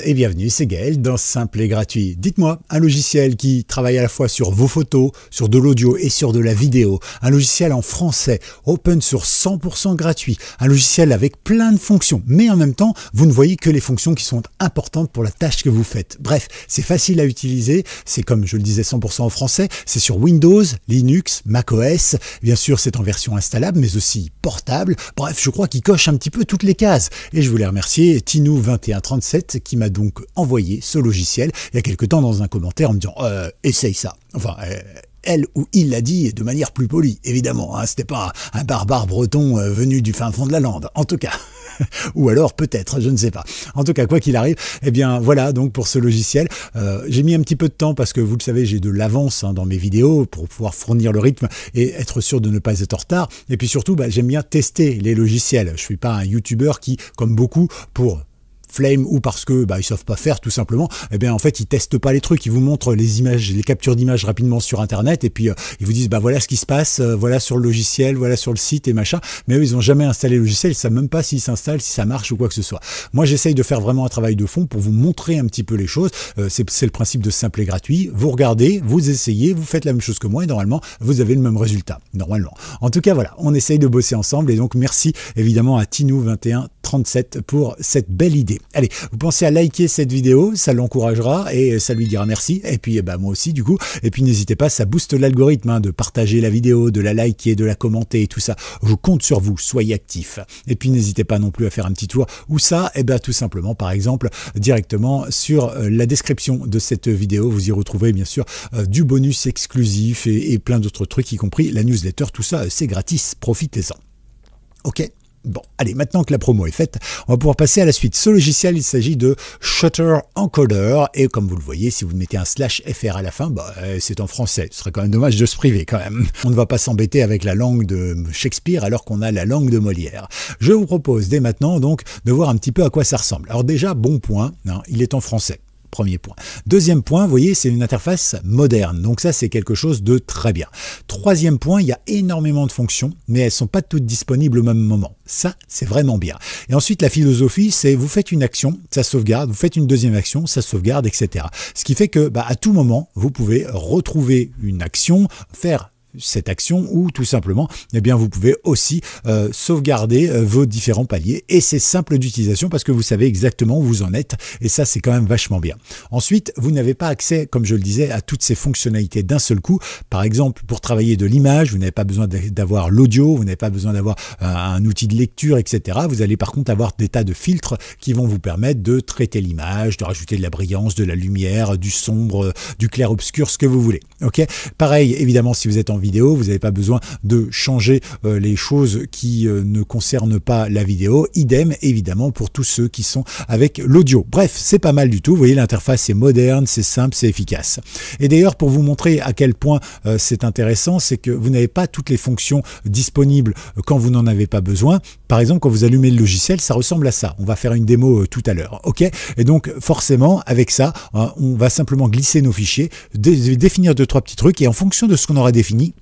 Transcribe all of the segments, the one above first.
Et bienvenue, c'est Gaël dans Simple et Gratuit. Dites-moi, un logiciel qui travaille à la fois sur vos photos, sur de l'audio et sur de la vidéo, un logiciel en français, open source, 100% gratuit, un logiciel avec plein de fonctions, mais en même temps, vous ne voyez que les fonctions qui sont importantes pour la tâche que vous faites. Bref, c'est facile à utiliser, c'est comme je le disais 100% en français, c'est sur Windows, Linux, macOS, bien sûr c'est en version installable, mais aussi portable. Bref, je crois qu'il coche un petit peu toutes les cases. Et je voulais remercier Tinou2137 qui m'a donc envoyé ce logiciel il y a quelque temps dans un commentaire en me disant essaye ça. Enfin, elle ou il l'a dit de manière plus polie, évidemment. Hein, c'était pas un barbare breton venu du fin fond de la lande, en tout cas. Ou alors peut-être, je ne sais pas. En tout cas, quoi qu'il arrive, eh bien voilà donc pour ce logiciel. J'ai mis un petit peu de temps parce que vous le savez, j'ai de l'avance dans mes vidéos pour pouvoir fournir le rythme et être sûr de ne pas être en retard. Et puis surtout, j'aime bien tester les logiciels. Je suis pas un youtubeur qui, comme beaucoup, pour flemme ou parce que ils savent pas faire tout simplement, eh bien en fait ils testent pas les trucs, ils vous montrent les images, les captures d'images rapidement sur internet et puis ils vous disent voilà ce qui se passe, voilà sur le logiciel, voilà sur le site et machin, mais eux ils ont jamais installé le logiciel, ils savent même pas s'il s'installe, si ça marche ou quoi que ce soit. Moi j'essaye de faire vraiment un travail de fond pour vous montrer un petit peu les choses, c'est le principe de Simple et Gratuit, vous regardez, vous essayez, vous faites la même chose que moi et normalement vous avez le même résultat, normalement. En tout cas voilà, on essaye de bosser ensemble et donc merci évidemment à Tinou2137 pour cette belle idée. Allez, vous pensez à liker cette vidéo, ça l'encouragera et ça lui dira merci. Et puis moi aussi du coup. Et puis n'hésitez pas, ça booste l'algorithme de partager la vidéo, de la liker, de la commenter et tout ça. Je compte sur vous, soyez actifs. Et puis n'hésitez pas non plus à faire un petit tour. Où ça? Tout simplement, par exemple, directement sur la description de cette vidéo. Vous y retrouverez bien sûr du bonus exclusif et plein d'autres trucs, y compris la newsletter. Tout ça, c'est gratis. Profitez-en. Ok? Bon, allez, maintenant que la promo est faite, on va pouvoir passer à la suite. Ce logiciel, il s'agit de Shutter Encoder, et comme vous le voyez, si vous mettez un /fr à la fin, c'est en français. Ce serait quand même dommage de se priver quand même. On ne va pas s'embêter avec la langue de Shakespeare alors qu'on a la langue de Molière. Je vous propose dès maintenant donc de voir un petit peu à quoi ça ressemble. Alors déjà, bon point, il est en français. Premier point. Deuxième point, vous voyez, c'est une interface moderne. Donc ça, c'est quelque chose de très bien. Troisième point, il y a énormément de fonctions, mais elles ne sont pas toutes disponibles au même moment. Ça, c'est vraiment bien. Et ensuite, la philosophie, c'est vous faites une action, ça sauvegarde, vous faites une deuxième action, ça sauvegarde, etc. Ce qui fait que, à tout moment, vous pouvez retrouver une action, faire cette action ou tout simplement vous pouvez aussi sauvegarder vos différents paliers et c'est simple d'utilisation parce que vous savez exactement où vous en êtes et ça c'est quand même vachement bien. Ensuite vous n'avez pas accès comme je le disais à toutes ces fonctionnalités d'un seul coup. Par exemple pour travailler de l'image vous n'avez pas besoin d'avoir l'audio, vous n'avez pas besoin d'avoir un outil de lecture etc. Vous allez par contre avoir des tas de filtres qui vont vous permettre de traiter l'image, de rajouter de la brillance, de la lumière, du sombre, du clair-obscur, ce que vous voulez. Ok. Pareil évidemment si vous êtes en vidéo, vous n'avez pas besoin de changer les choses qui ne concernent pas la vidéo. Idem, évidemment, pour tous ceux qui sont avec l'audio. Bref, c'est pas mal du tout. Vous voyez, l'interface est moderne, c'est simple, c'est efficace. Et d'ailleurs, pour vous montrer à quel point c'est intéressant, c'est que vous n'avez pas toutes les fonctions disponibles quand vous n'en avez pas besoin. Par exemple, quand vous allumez le logiciel, ça ressemble à ça. On va faire une démo tout à l'heure. Ok ? Et donc, forcément, avec ça, on va simplement glisser nos fichiers, définir 2-3 petits trucs, et en fonction de ce qu'on aura défini,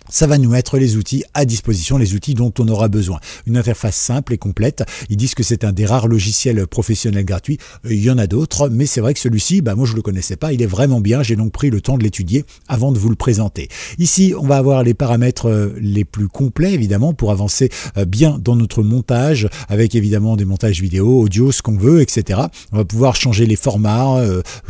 ça va nous mettre les outils à disposition, les outils dont on aura besoin. Une interface simple et complète. Ils disent que c'est un des rares logiciels professionnels gratuits. Il y en a d'autres, mais c'est vrai que celui-ci, moi je le connaissais pas. Il est vraiment bien. J'ai donc pris le temps de l'étudier avant de vous le présenter. Ici, on va avoir les paramètres les plus complets, évidemment, pour avancer bien dans notre montage, avec évidemment des montages vidéo, audio, ce qu'on veut, etc. On va pouvoir changer les formats,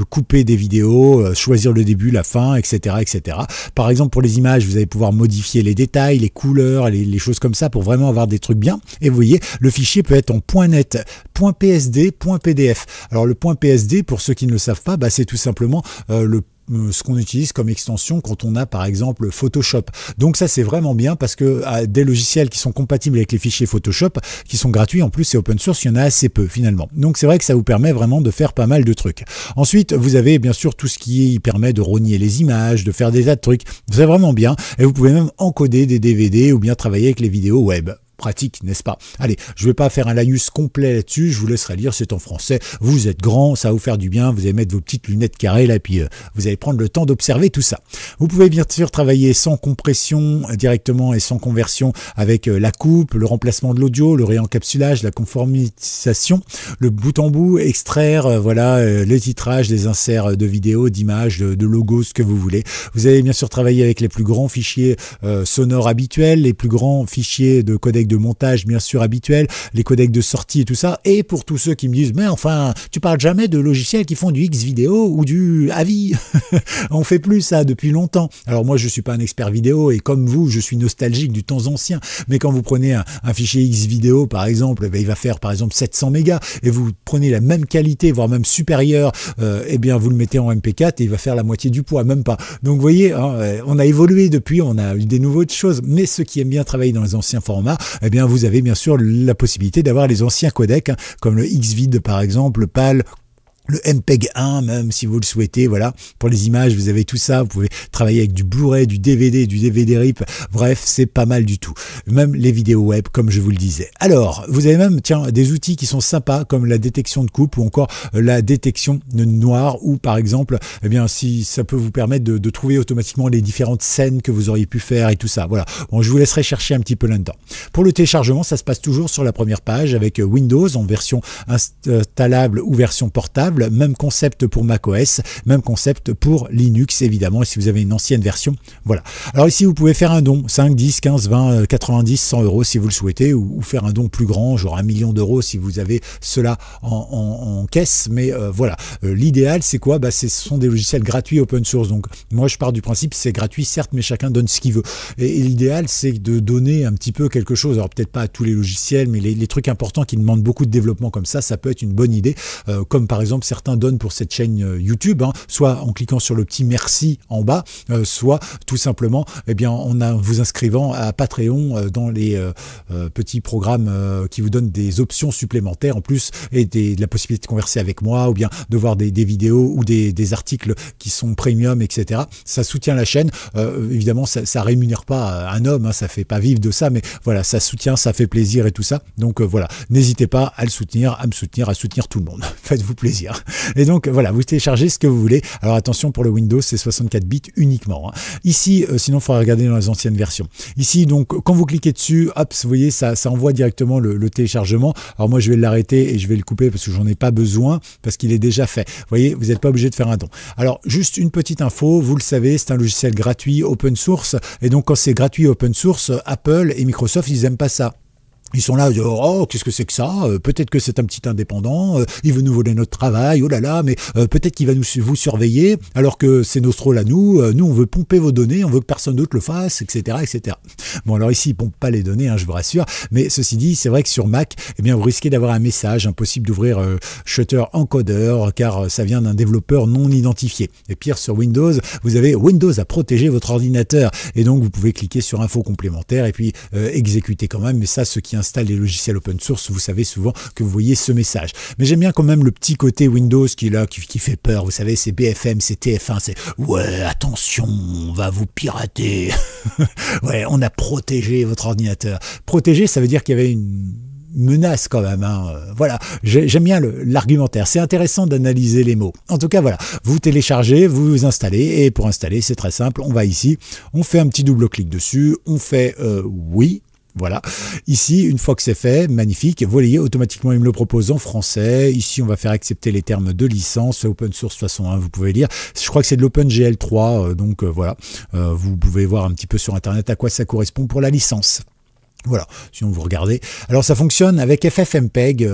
couper des vidéos, choisir le début, la fin, etc., etc. Par exemple, pour les images, vous allez pouvoir modifier les détails, les couleurs, les choses comme ça pour vraiment avoir des trucs bien. Et vous voyez, le fichier peut être en .net, .psd, .pdf. Alors le .psd, pour ceux qui ne le savent pas, c'est tout simplement ce qu'on utilise comme extension quand on a par exemple Photoshop. Donc ça c'est vraiment bien parce que des logiciels qui sont compatibles avec les fichiers Photoshop, qui sont gratuits, en plus c'est open source, il y en a assez peu finalement. Donc c'est vrai que ça vous permet vraiment de faire pas mal de trucs. Ensuite vous avez bien sûr tout ce qui permet de rogner les images, de faire des tas de trucs. C'est vraiment bien et vous pouvez même encoder des DVD ou bien travailler avec les vidéos web. pratique, n'est-ce pas? Allez, je vais pas faire un laïus complet là-dessus, je vous laisserai lire, c'est en français. Vous êtes grand, ça va vous faire du bien, vous allez mettre vos petites lunettes carrées là, et puis vous allez prendre le temps d'observer tout ça. Vous pouvez bien sûr travailler sans compression directement et sans conversion avec la coupe, le remplacement de l'audio, le réencapsulage, la conformisation, le bout en bout, extraire, voilà, les titrages, les inserts de vidéos, d'images, de logos, ce que vous voulez. Vous allez bien sûr travailler avec les plus grands fichiers sonores habituels, les plus grands fichiers de codec de montage bien sûr habituels, les codecs de sortie et tout ça. Et pour tous ceux qui me disent, mais enfin, tu parles jamais de logiciels qui font du X-Vidéo ou du AVI. On fait plus ça depuis longtemps. Alors moi, je suis pas un expert vidéo et comme vous, je suis nostalgique du temps ancien. Mais quand vous prenez un fichier X-Vidéo, par exemple, il va faire par exemple 700 mégas et vous prenez la même qualité, voire même supérieure, eh bien vous le mettez en MP4 et il va faire la moitié du poids, même pas. Donc vous voyez, hein, on a évolué depuis, on a eu des nouveaux choses. Mais ceux qui aiment bien travailler dans les anciens formats, eh bien vous avez bien sûr la possibilité d'avoir les anciens codecs, hein, comme le Xvid par exemple, le PAL, le MPEG-1 même si vous le souhaitez, voilà. Pour les images, vous avez tout ça, vous pouvez travailler avec du Blu-ray, du DVD RIP, bref, c'est pas mal du tout. Même les vidéos web, comme je vous le disais. Alors, vous avez même, tiens, des outils qui sont sympas, comme la détection de coupe ou encore la détection de noir, ou par exemple, eh bien, si ça peut vous permettre de trouver automatiquement les différentes scènes que vous auriez pu faire et tout ça, voilà. Bon, je vous laisserai chercher un petit peu là-dedans. Pour le téléchargement, ça se passe toujours sur la première page avec Windows en version installable ou version portable. Même concept pour macOS, même concept pour Linux évidemment, et si vous avez une ancienne version, voilà. Alors ici vous pouvez faire un don, 5, 10, 15, 20, 90, 100 euros si vous le souhaitez, ou faire un don plus grand, genre 1 million d'euros si vous avez cela en caisse, mais voilà. L'idéal c'est quoi? Ce sont des logiciels gratuits open source, donc moi je pars du principe c'est gratuit certes, mais chacun donne ce qu'il veut, et l'idéal c'est de donner un petit peu quelque chose, alors peut-être pas à tous les logiciels, mais les trucs importants qui demandent beaucoup de développement comme ça peut être une bonne idée, comme par exemple certains donnent pour cette chaîne YouTube, hein, soit en cliquant sur le petit merci en bas, soit tout simplement eh bien, en vous inscrivant à Patreon dans les petits programmes qui vous donnent des options supplémentaires en plus, et de la possibilité de converser avec moi, ou bien de voir des vidéos ou des articles qui sont premium, etc. Ça soutient la chaîne. Évidemment, ça rémunère pas un homme, hein, ça fait pas vivre de ça, mais voilà, ça soutient, ça fait plaisir et tout ça. Donc voilà, n'hésitez pas à le soutenir, à me soutenir, à soutenir tout le monde. Faites-vous plaisir. Et donc voilà, vous téléchargez ce que vous voulez. Alors attention, pour le Windows, c'est 64 bits uniquement, hein. Ici, sinon il faudra regarder dans les anciennes versions. Ici, donc, quand vous cliquez dessus, hop, vous voyez, ça envoie directement le téléchargement. Alors moi, je vais l'arrêter et je vais le couper parce que j'en ai pas besoin, parce qu'il est déjà fait. Vous voyez, vous n'êtes pas obligé de faire un don. Alors, juste une petite info, vous le savez, c'est un logiciel gratuit, open source. Et donc, quand c'est gratuit, open source, Apple et Microsoft, ils n'aiment pas ça. Ils sont là, ils disent, oh, qu'est-ce que c'est que ça? Peut-être que c'est un petit indépendant, il veut nous voler notre travail, oh là là, mais peut-être qu'il va vous surveiller, alors que c'est notre rôle à nous. Nous, on veut pomper vos données, on veut que personne d'autre le fasse, etc., etc. Bon, alors ici, ils pompent pas les données, hein, je vous rassure, mais ceci dit, c'est vrai que sur Mac, eh bien, vous risquez d'avoir un message, impossible d'ouvrir Shutter Encoder, car ça vient d'un développeur non identifié. Et pire, sur Windows, vous avez Windows à protéger votre ordinateur, et donc vous pouvez cliquer sur info complémentaire et puis exécuter quand même, mais ça, ceux qui installe les logiciels open source, vous savez souvent que vous voyez ce message. Mais j'aime bien quand même le petit côté Windows qui est là, qui fait peur. Vous savez, c'est BFM, c'est TF1, c'est ouais, attention, on va vous pirater. Ouais, on a protégé votre ordinateur. Protéger, ça veut dire qu'il y avait une menace quand même, hein. Voilà, j'aime bien l'argumentaire, c'est intéressant d'analyser les mots. En tout cas, voilà, vous téléchargez, vous installez, et pour installer, c'est très simple, on va ici, on fait un petit double-clic dessus, on fait oui. Voilà, ici, une fois que c'est fait, magnifique, vous voyez, automatiquement, il me le propose en français. Ici, on va faire accepter les termes de licence, open source de toute façon, hein, vous pouvez lire. Je crois que c'est de l'OpenGL 3, donc voilà, vous pouvez voir un petit peu sur Internet à quoi ça correspond pour la licence. Voilà, sinon vous regardez. Alors ça fonctionne avec FFmpeg,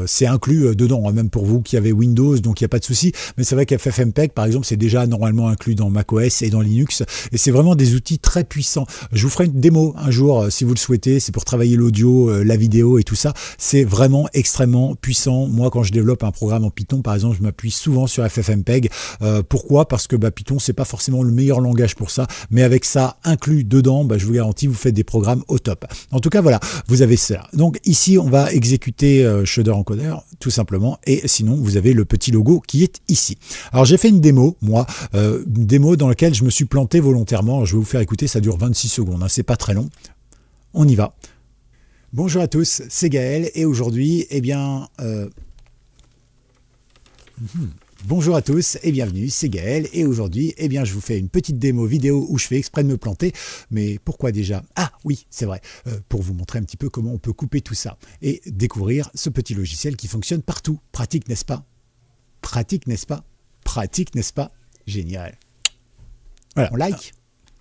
c'est inclus dedans, hein, même pour vous qui avez Windows, donc il n'y a pas de souci. Mais c'est vrai que FFmpeg, par exemple, c'est déjà normalement inclus dans macOS et dans Linux. Et c'est vraiment des outils très puissants. Je vous ferai une démo un jour, si vous le souhaitez. C'est pour travailler l'audio, la vidéo et tout ça. C'est vraiment extrêmement puissant. Moi, quand je développe un programme en Python, par exemple, je m'appuie souvent sur FFmpeg. Pourquoi? Parce que Python, c'est pas forcément le meilleur langage pour ça. Mais avec ça inclus dedans, je vous garantis, vous faites des programmes au top. En tout cas, voilà, vous avez ça. Donc ici, on va exécuter Shutter Encoder, tout simplement, et sinon, vous avez le petit logo qui est ici. Alors, j'ai fait une démo, moi, une démo dans laquelle je me suis planté volontairement. Je vais vous faire écouter, ça dure 26 secondes, hein, c'est pas très long. On y va. Bonjour à tous, c'est Gaël et aujourd'hui, bonjour à tous et bienvenue, c'est Gaël et aujourd'hui, je vous fais une petite démo vidéo où je fais exprès de me planter. Mais pourquoi déjà? Ah oui, c'est vrai, pour vous montrer un petit peu comment on peut couper tout ça et découvrir ce petit logiciel qui fonctionne partout. Pratique, n'est-ce pas? Pratique, n'est-ce pas? Pratique, n'est-ce pas? Génial. Voilà, on like.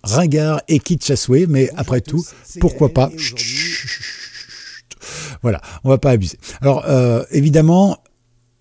Ringard et kitsch à souhait, mais après tout, pourquoi pas? Voilà, on va pas abuser. Alors, évidemment,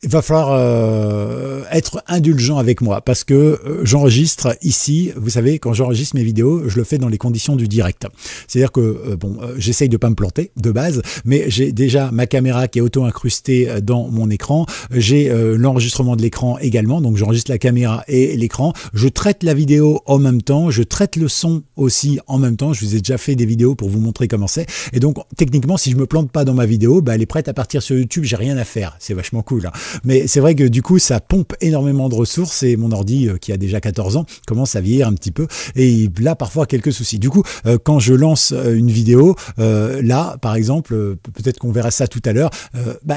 il va falloir être indulgent avec moi parce que j'enregistre ici, vous savez, quand j'enregistre mes vidéos, je le fais dans les conditions du direct. C'est-à-dire que, j'essaye de pas me planter de base, mais j'ai déjà ma caméra qui est auto-incrustée dans mon écran. J'ai l'enregistrement de l'écran également, donc j'enregistre la caméra et l'écran. Je traite la vidéo en même temps, je traite le son aussi en même temps. Je vous ai déjà fait des vidéos pour vous montrer comment c'est. Et donc, techniquement, si je me plante pas dans ma vidéo, elle est prête à partir sur YouTube, j'ai rien à faire. C'est vachement cool, hein. Mais c'est vrai que du coup, ça pompe énormément de ressources et mon ordi, qui a déjà 14 ans, commence à vieillir un petit peu et il a parfois quelques soucis. Du coup, quand je lance une vidéo, là, par exemple, peut-être qu'on verra ça tout à l'heure,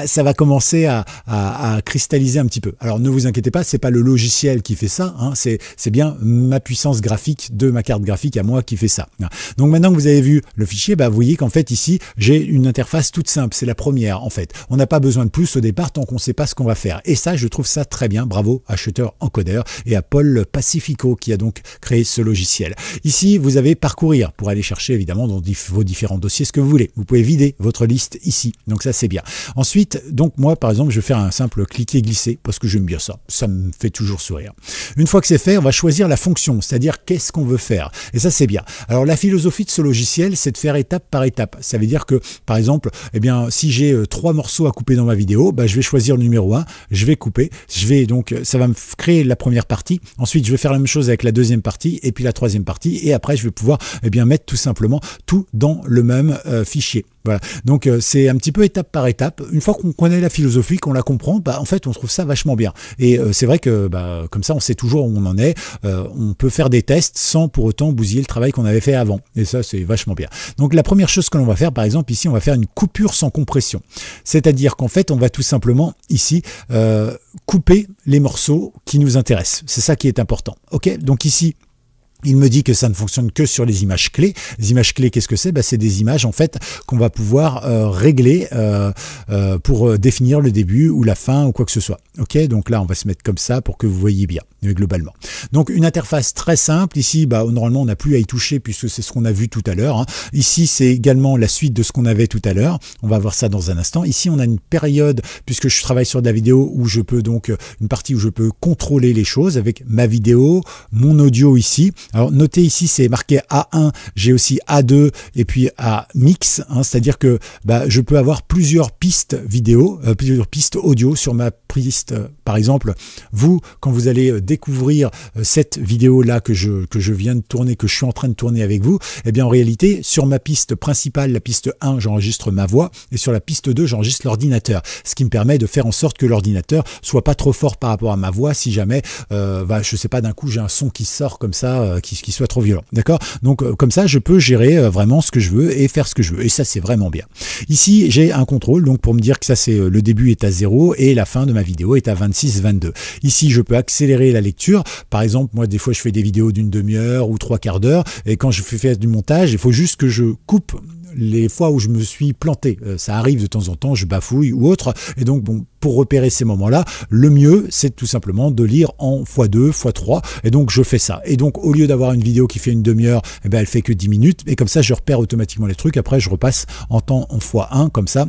ça va commencer à cristalliser un petit peu. Alors ne vous inquiétez pas, c'est pas le logiciel qui fait ça, hein, c'est bien ma puissance graphique de ma carte graphique à moi qui fait ça. Donc maintenant que vous avez vu le fichier, vous voyez qu'en fait ici, j'ai une interface toute simple, c'est la première en fait. On n'a pas besoin de plus au départ tant qu'on ne sait pas ce qu'on va faire. Et ça, je trouve ça très bien. Bravo à Shutter Encoder et à Paul Pacifico qui a donc créé ce logiciel. Ici, vous avez parcourir pour aller chercher évidemment dans vos différents dossiers ce que vous voulez. Vous pouvez vider votre liste ici. Donc ça, c'est bien. Ensuite, donc moi, par exemple, je vais faire un simple cliquer-glisser parce que j'aime bien ça. Ça me fait toujours sourire. Une fois que c'est fait, on va choisir la fonction, c'est-à-dire qu'est-ce qu'on veut faire. Et ça, c'est bien. Alors, la philosophie de ce logiciel, c'est de faire étape par étape. Ça veut dire que, par exemple, si j'ai 3 morceaux à couper dans ma vidéo, je vais choisir le numéro 1. Je vais couper, ça va me créer la première partie, ensuite je vais faire la même chose avec la deuxième partie et puis la troisième partie et après je vais pouvoir mettre tout simplement tout dans le même fichier. Voilà, donc c'est un petit peu étape par étape. Une fois qu'on connaît la philosophie, qu'on la comprend, en fait on trouve ça vachement bien. Et c'est vrai que comme ça on sait toujours où on en est. On peut faire des tests sans pour autant bousiller le travail qu'on avait fait avant. Et ça c'est vachement bien. Donc la première chose que l'on va faire, par exemple ici, on va faire une coupure sans compression. C'est-à-dire qu'en fait on va tout simplement ici couper les morceaux qui nous intéressent. C'est ça qui est important. Ok, donc ici, il me dit que ça ne fonctionne que sur les images clés. Les images clés, qu'est-ce que c'est? C'est des images en fait qu'on va pouvoir régler pour définir le début ou la fin ou quoi que ce soit. Ok, donc là on va se mettre comme ça pour que vous voyez bien globalement. Donc une interface très simple. Ici, normalement on n'a plus à y toucher puisque c'est ce qu'on a vu tout à l'heure, hein. Ici c'est également la suite de ce qu'on avait tout à l'heure. On va voir ça dans un instant. Ici on a une période puisque je travaille sur de la vidéo où je peux donc une partie où je peux contrôler les choses avec ma vidéo, mon audio ici. Alors notez ici c'est marqué A1, j'ai aussi A2 et puis A mix, hein, c'est-à-dire que je peux avoir plusieurs pistes vidéo, plusieurs pistes audio sur ma piste. Par exemple, vous quand vous allez découvrir cette vidéo là que je viens de tourner, que je suis en train de tourner avec vous, en réalité sur ma piste principale, la piste 1, j'enregistre ma voix et sur la piste 2, j'enregistre l'ordinateur, ce qui me permet de faire en sorte que l'ordinateur soit pas trop fort par rapport à ma voix si jamais je sais pas, d'un coup j'ai un son qui sort comme ça qui soit trop violent, d'accord? Donc comme ça je peux gérer vraiment ce que je veux et faire ce que je veux et ça c'est vraiment bien. Ici j'ai un contrôle donc pour me dire que ça c'est le début est à 0 et la fin de ma vidéo est à 26-22. Ici je peux accélérer la lecture. Par exemple, moi des fois je fais des vidéos d'une demi-heure ou 3/4 d'heure et quand je fais faire du montage, il faut juste que je coupe les fois où je me suis planté. Ça arrive de temps en temps, je bafouille ou autre. Et donc, pour repérer ces moments-là, le mieux, c'est tout simplement de lire en x2, x3. Et donc, je fais ça. Et donc, au lieu d'avoir une vidéo qui fait une demi-heure, elle fait que 10 minutes. Et comme ça, je repère automatiquement les trucs. Après, je repasse en temps en x1. Comme ça,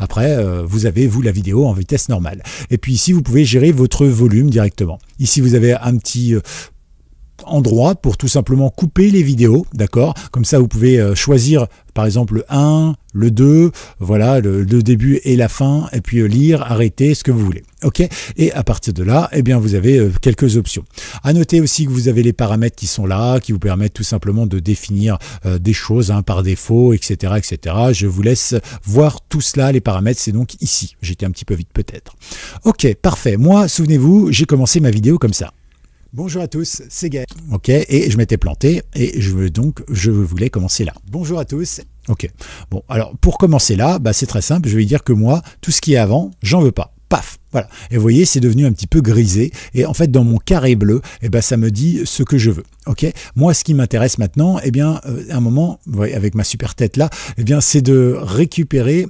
après, vous avez, la vidéo en vitesse normale. Et puis ici, vous pouvez gérer votre volume directement. Ici, vous avez un petit endroit pour tout simplement couper les vidéos, d'accord? Comme ça, vous pouvez choisir par exemple le 1, le 2, voilà, le début et la fin, et puis lire, arrêter, ce que vous voulez. Ok? Et à partir de là, vous avez quelques options. À noter aussi que vous avez les paramètres qui sont là, qui vous permettent tout simplement de définir des choses par défaut, etc., etc. Je vous laisse voir tout cela, les paramètres, c'est donc ici. J'étais un petit peu vite peut-être. Ok, parfait. Moi, souvenez-vous, j'ai commencé ma vidéo comme ça. Bonjour à tous, c'est Gaël. Ok, et je m'étais planté et je voulais commencer là. Bonjour à tous. Ok. Bon, alors pour commencer là, c'est très simple. Je vais dire que moi, tout ce qui est avant, j'en veux pas. Paf, voilà. Et vous voyez, c'est devenu un petit peu grisé. Et en fait, dans mon carré bleu, ça me dit ce que je veux. Ok. Moi, ce qui m'intéresse maintenant, à un moment, avec ma super tête là, c'est de récupérer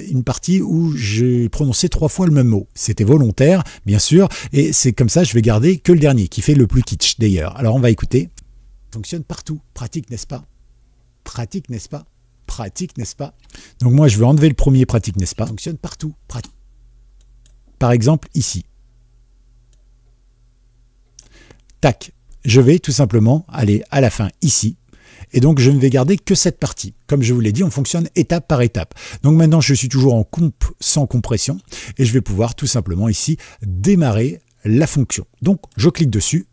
une partie où j'ai prononcé 3 fois le même mot. C'était volontaire, bien sûr. Et c'est comme ça, je vais garder que le dernier, qui fait le plus kitsch d'ailleurs. Alors, on va écouter. Ça fonctionne partout. Pratique, n'est-ce pas? Pratique, n'est-ce pas? Pratique, n'est-ce pas? Donc moi, je veux enlever le premier pratique, n'est-ce pas? Ça fonctionne partout. Pratique. Par exemple, ici. Tac. Je vais tout simplement aller à la fin ici. Et donc, je ne vais garder que cette partie. Comme je vous l'ai dit, on fonctionne étape par étape. Donc maintenant, je suis toujours en comp sans compression. Et je vais pouvoir tout simplement ici démarrer la fonction. Donc, je clique dessus.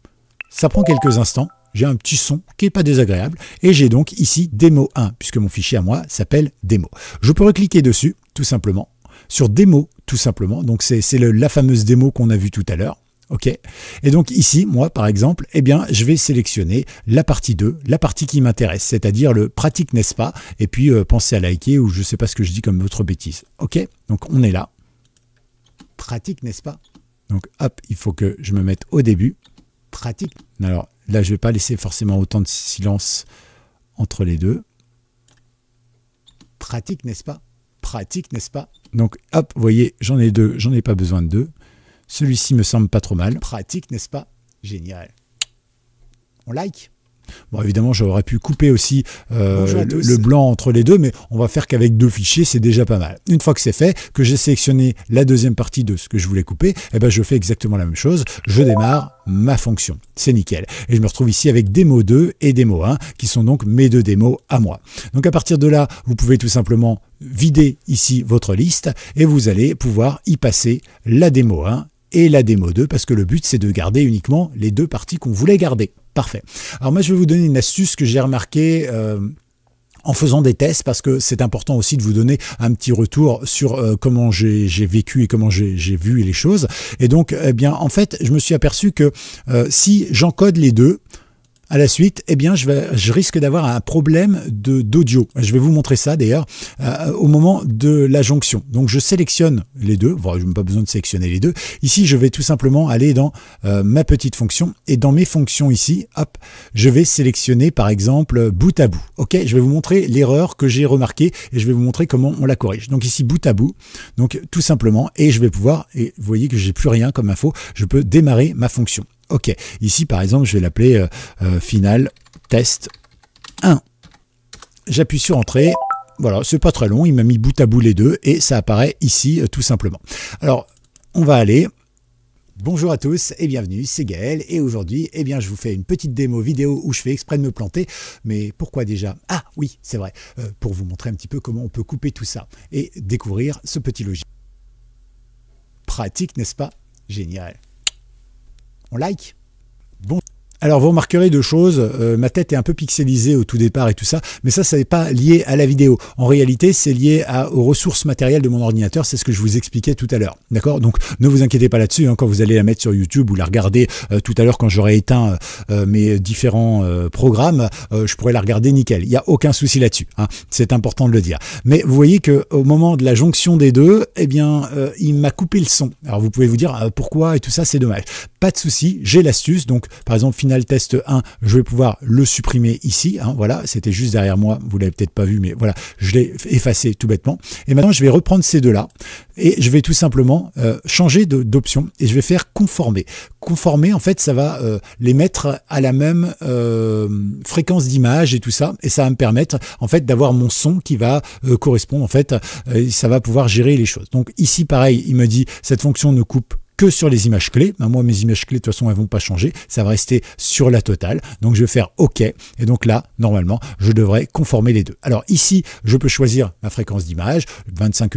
Ça prend quelques instants. J'ai un petit son qui n'est pas désagréable. Et j'ai donc ici démo 1, puisque mon fichier à moi s'appelle démo. Je peux recliquer dessus, tout simplement. Sur démo, tout simplement. Donc, c'est la fameuse démo qu'on a vue tout à l'heure. OK. Et donc ici, moi, par exemple, je vais sélectionner la partie 2, la partie qui m'intéresse, c'est-à-dire le pratique, n'est-ce pas? Et puis, pensez à liker ou je ne sais pas ce que je dis comme autre bêtise. OK. Donc, on est là. Pratique, n'est-ce pas? Donc, hop, il faut que je me mette au début. Pratique. Alors, là, je ne vais pas laisser forcément autant de silence entre les deux. Pratique, n'est-ce pas? Pratique, n'est-ce pas? Donc, hop, vous voyez, j'en ai 2, j'en ai pas besoin de 2. Celui-ci me semble pas trop mal. Pratique, n'est-ce pas? Génial. On like? Bon, évidemment, j'aurais pu couper aussi le blanc entre les deux, mais on va faire qu'avec 2 fichiers, c'est déjà pas mal. Une fois que c'est fait, que j'ai sélectionné la deuxième partie de ce que je voulais couper, je fais exactement la même chose. Je démarre ma fonction. C'est nickel. Et je me retrouve ici avec démo 2 et démo 1, qui sont donc mes 2 démos à moi. Donc à partir de là, vous pouvez tout simplement vider ici votre liste et vous allez pouvoir y passer la démo 1 et la démo 2, parce que le but, c'est de garder uniquement les 2 parties qu'on voulait garder. Parfait. Alors moi, je vais vous donner une astuce que j'ai remarquée en faisant des tests, parce que c'est important aussi de vous donner un petit retour sur comment j'ai vécu et comment j'ai vu les choses. Et donc, en fait, je me suis aperçu que si j'encode les 2, à la suite, je risque d'avoir un problème d'audio. Je vais vous montrer ça d'ailleurs au moment de la jonction. Donc je sélectionne les 2. Bon, je n'ai pas besoin de sélectionner les 2. Ici, je vais tout simplement aller dans ma petite fonction. Et dans mes fonctions ici, hop, je vais sélectionner par exemple bout à bout. Ok, je vais vous montrer l'erreur que j'ai remarquée et je vais vous montrer comment on la corrige. Donc ici, bout à bout. Donc tout simplement, et je vais pouvoir, et vous voyez que j'ai plus rien comme info, je peux démarrer ma fonction. Ok, ici par exemple, je vais l'appeler final test 1. J'appuie sur entrée. Voilà, c'est pas très long, il m'a mis bout à bout les 2 et ça apparaît ici tout simplement. Alors, on va aller. Bonjour à tous et bienvenue, c'est Gaël et aujourd'hui, je vous fais une petite démo vidéo où je fais exprès de me planter. Mais pourquoi déjà? Ah oui, c'est vrai, pour vous montrer un petit peu comment on peut couper tout ça et découvrir ce petit logiciel. Pratique, n'est-ce pas? Génial. On like? Bon. Alors vous remarquerez 2 choses, ma tête est un peu pixelisée au tout départ et tout ça, mais ça n'est pas lié à la vidéo. En réalité, c'est lié aux ressources matérielles de mon ordinateur, c'est ce que je vous expliquais tout à l'heure. D'accord? Donc ne vous inquiétez pas là-dessus, quand vous allez la mettre sur YouTube ou la regarder tout à l'heure quand j'aurai éteint mes différents programmes, je pourrai la regarder nickel. Il n'y a aucun souci là-dessus, c'est important de le dire. Mais vous voyez qu'au moment de la jonction des 2, il m'a coupé le son. Alors vous pouvez vous dire pourquoi et tout ça, c'est dommage. Pas de souci, j'ai l'astuce. Donc par exemple, final test 1, je vais pouvoir le supprimer ici. Voilà, c'était juste derrière moi, vous l'avez peut-être pas vu, mais voilà, je l'ai effacé tout bêtement. Et maintenant, je vais reprendre ces 2-là et je vais tout simplement changer d'option et je vais faire conformer. Conformer, en fait, ça va les mettre à la même fréquence d'image et tout ça, et ça va me permettre en fait d'avoir mon son qui va correspondre. En fait, ça va pouvoir gérer les choses. Donc ici, pareil, il me dit cette fonction ne coupe que sur les images clés. Moi, mes images clés, de toute façon, elles vont pas changer. Ça va rester sur la totale. Donc, je vais faire OK. Et donc là, normalement, je devrais conformer les 2. Alors ici, je peux choisir ma fréquence d'image, 25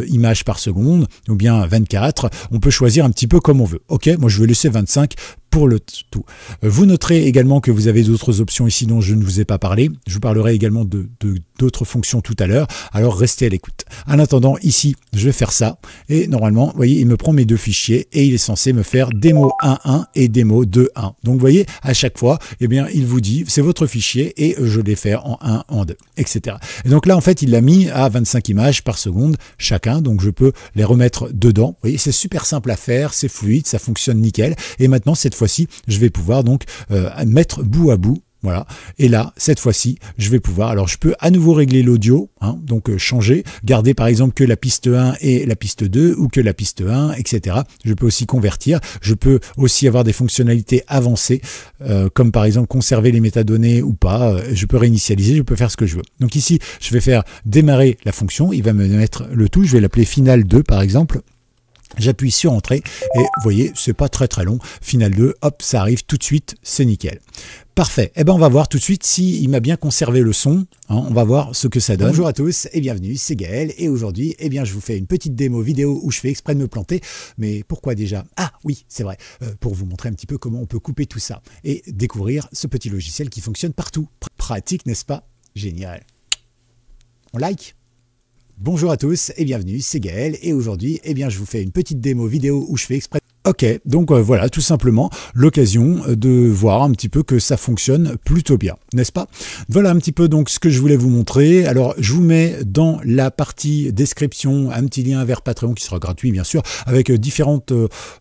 images par seconde, ou bien 24. On peut choisir un petit peu comme on veut. OK, moi, je vais laisser 25 pour le tout. Vous noterez également que vous avez d'autres options ici dont je ne vous ai pas parlé. Je vous parlerai également d'autres fonctions tout à l'heure. Alors restez à l'écoute. En attendant, ici, je vais faire ça. Et normalement, vous voyez, il me prend mes deux fichiers et il est censé me faire démo 1.1 et démo 2.1. Donc vous voyez, à chaque fois, eh bien, il vous dit, c'est votre fichier et je les fais en 1, en 2, etc. Et donc là, en fait, il l'a mis à 25 images par seconde chacun. Donc je peux les remettre dedans. Vous voyez, c'est super simple à faire, c'est fluide, ça fonctionne nickel. Et maintenant, cette fois-ci, je vais pouvoir donc mettre bout à bout. Voilà. Et là, cette fois-ci, je vais pouvoir, alors je peux à nouveau régler l'audio, hein, donc changer, garder par exemple que la piste 1 et la piste 2 ou que la piste 1, etc. Je peux aussi convertir, je peux aussi avoir des fonctionnalités avancées, comme par exemple conserver les métadonnées ou pas, je peux réinitialiser, je peux faire ce que je veux. Donc ici, je vais faire démarrer la fonction, il va me mettre le tout, je vais l'appeler final 2 par exemple. J'appuie sur entrée et vous voyez, c'est pas très long. Final 2, hop, ça arrive tout de suite, c'est nickel. Parfait. Eh ben, on va voir tout de suite s'il m'a bien conservé le son. Hein, on va voir ce que ça donne. Bonjour à tous et bienvenue, c'est Gaël. Et aujourd'hui, eh bien, je vous fais une petite démo vidéo où je fais exprès de me planter. Mais pourquoi déjà? Ah oui, c'est vrai. Pour vous montrer un petit peu comment on peut couper tout ça et découvrir ce petit logiciel qui fonctionne partout. Pratique, n'est-ce pas? Génial. On like? Bonjour à tous et bienvenue, c'est Gaël et aujourd'hui, eh bien, je vous fais une petite démo vidéo où je fais exprès. Ok, donc voilà, tout simplement l'occasion de voir un petit peu que ça fonctionne plutôt bien, n'est-ce pas? Voilà un petit peu donc ce que je voulais vous montrer. Alors, je vous mets dans la partie description un petit lien vers Patreon qui sera gratuit, bien sûr, avec différentes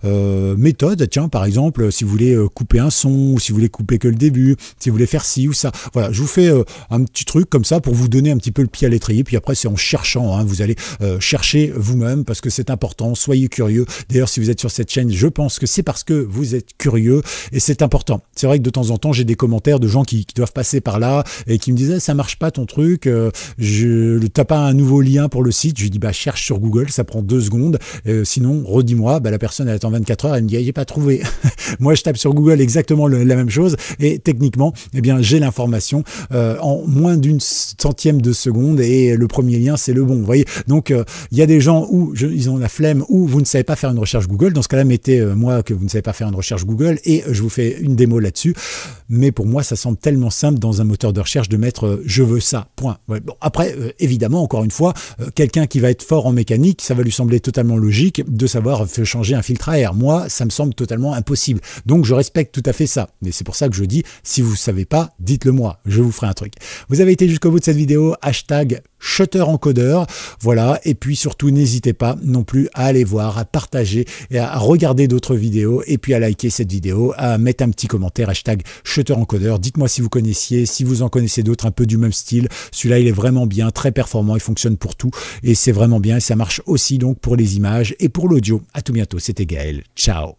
méthodes. Tiens, par exemple, si vous voulez couper un son, ou si vous voulez couper que le début, si vous voulez faire ci ou ça. Voilà, je vous fais un petit truc comme ça pour vous donner un petit peu le pied à l'étrier. Puis après, c'est en cherchant, hein, vous allez chercher vous-même parce que c'est important. Soyez curieux. D'ailleurs, si vous êtes sur cette chaîne, je pense que c'est parce que vous êtes curieux et c'est important. C'est vrai que de temps en temps, j'ai des commentaires de gens qui doivent passer par là et qui me disaient ça marche pas ton truc, t'as pas un nouveau lien pour le site. Je lui dis bah cherche sur Google, ça prend 2 secondes. Sinon, redis-moi. Bah, la personne elle attend 24 heures, elle me dit j'ai pas trouvé. Moi, je tape sur Google exactement la même chose et techniquement, eh bien j'ai l'information en moins d'une centième de seconde et le premier lien c'est le bon. Vous voyez. Donc il y a des gens où ils ont la flemme ou vous ne savez pas faire une recherche Google. Dans ce cas-là, mettez moi que vous ne savez pas faire une recherche Google et je vous fais une démo là-dessus. Mais pour moi, ça semble tellement simple dans un moteur de recherche de mettre je veux ça, point. Ouais, bon, après, évidemment, encore une fois, quelqu'un qui va être fort en mécanique, ça va lui sembler totalement logique de savoir changer un filtre à air. Moi, ça me semble totalement impossible. Donc, je respecte tout à fait ça. Mais c'est pour ça que je dis, si vous ne savez pas, dites-le moi. Je vous ferai un truc. Vous avez été jusqu'au bout de cette vidéo. Hashtag ShutterEncoder. Voilà. Et puis, surtout, n'hésitez pas non plus à aller voir, à partager et à regarder d'autres vidéos et puis à liker cette vidéo, à mettre un petit commentaire, hashtag ShutterEncoder. Dites-moi si vous connaissiez, si vous en connaissez d'autres un peu du même style. Celui-là, il est vraiment bien, très performant, il fonctionne pour tout et c'est vraiment bien et ça marche aussi donc pour les images et pour l'audio. À tout bientôt, c'était Gaël. Ciao.